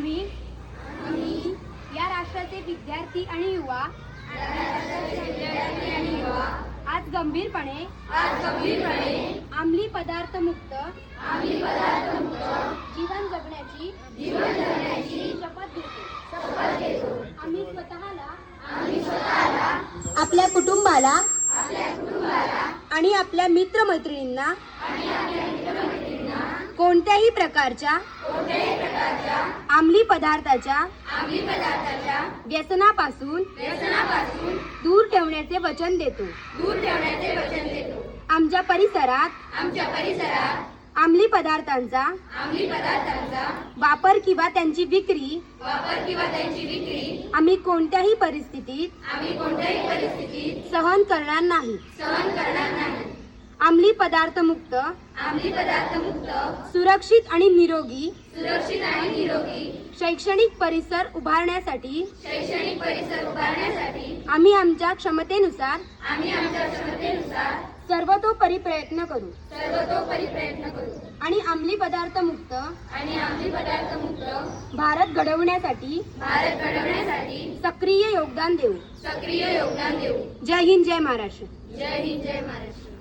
आम्ही या राष्ट्राचे विद्यार्थी आणि युवा आज गंभीरपणे अंमली पदार्थ मुक्त जीवन जगण्याची शपथ घेतो। आम्ही स्वतःला आपल्या कुटुंबाला आणि आपल्या मित्रमैत्रिणींना कोणत्याही प्रकारच्या अंमली पदार्थाच्या व्यसनापासून दूर ठेवण्याचे वचन देतो। आमच्या परिसरात अंमली पदार्थांचा वापर किंवा त्यांची विक्री आम्ही कोणत्याही परिस्थितीत सहन करणार नाही। अंमली पदार्थ मुक्त सुरक्षित आणि निरोगी शैक्षणिक परिसर उभारण्यासाठी आम्ही आमच्या क्षमतेनुसार सर्वतोपरी प्रयत्न करू आणि अंमली पदार्थ मुक्त भारत घडवण्यासाठी सक्रिय योगदान देऊ। जय हिंद, जय महाराष्ट्र।